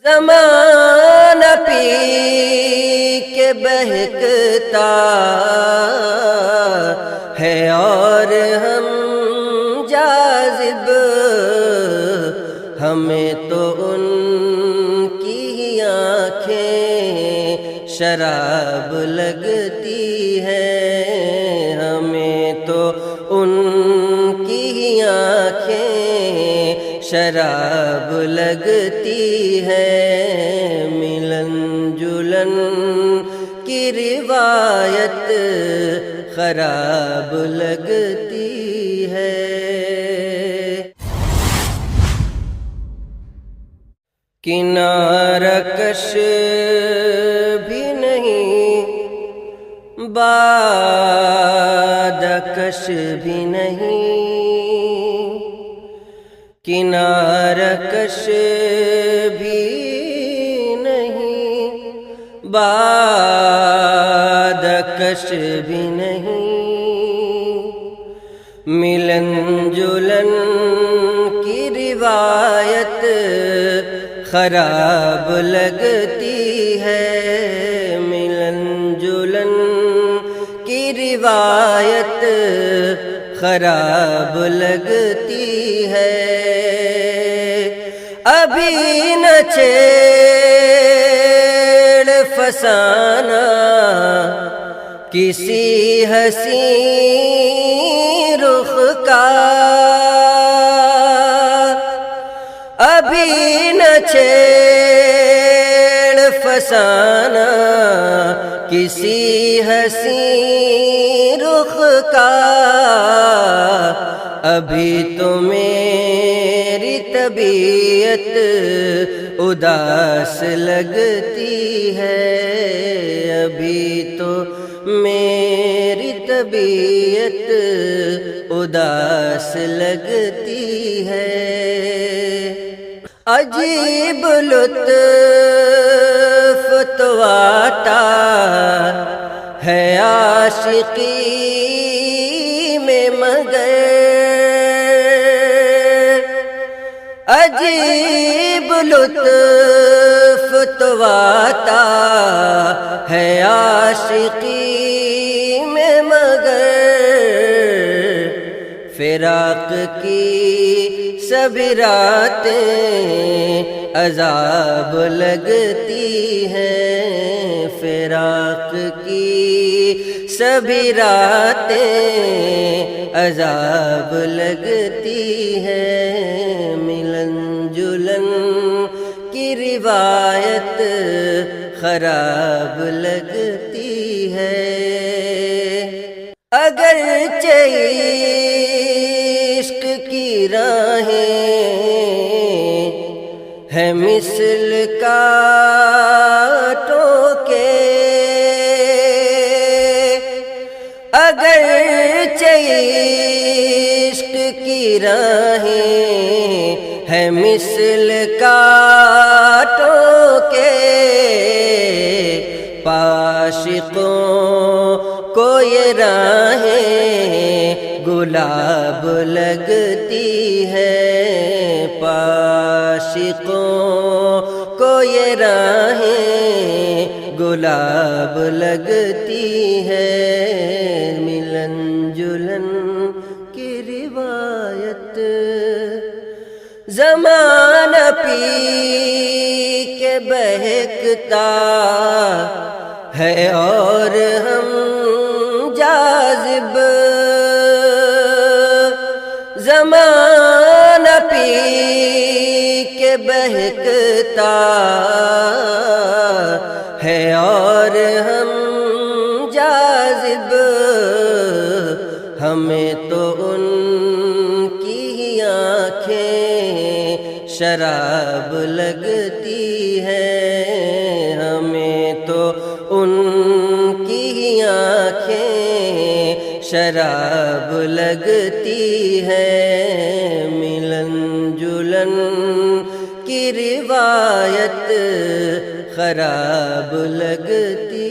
زمانہ پی کے بہکتا ہے اور ہم جاذب، ہمیں تو ان کی آنکھیں شراب لگتی ہے، ہمیں تو ان کی آنکھیں شراب لگتی ہے، ملن جلن کی روایت خراب لگتی ہے۔ کنارہ کش بھی نہیں، بادہ کش بھی نہیں، کنارہ کش بھی نہیں، بادہ کش بھی نہیں، ملن جلن کی روایت خراب لگتی ہے، ملن جلن کی روایت خراب لگتی ہے، ابھی نہ چھیڑ فسانہ کسی حسین رخ کا، ابھی نہ چھیڑ فسانہ کسی حسین رخ کا، ابھی تو میری طبیعت اداس لگتی ہے، ابھی تو میری طبیعت اداس لگتی ہے، عجیب لطف تو آتا ہے عاشقی میں مگر، عجیب لطف تو آتا ہے عاشقی میں مگر، فراق کی سبھی راتیں عذاب لگتی ہیں، فراق کی سبھی راتیں عذاب لگتی ہیں، ملن جلن کی روایت خراب لگتی ہے، اگرچہ عشق کی راہیں ہے مثل کانٹوں کے، اگرچہ عشق کی راہیں ہے مثل کانٹوں کے، عاشقوں کو یہ راہیں گلاب لگتی ہے، عاشقوں کو یہ راہیں گلاب لگتی ہے، ملن جلن کی روایت زمانہ پی کے بہکتا ہے اور ہم جاذب، زمانہ پی کے بہکتا ہے اور ہم جاذب، ہمیں تو ان کی آنکھیں شراب لگتی ہے، ہمیں تو ان کی آنکھیں شراب لگتی ہے، ملن جلن کی روایت خراب لگتی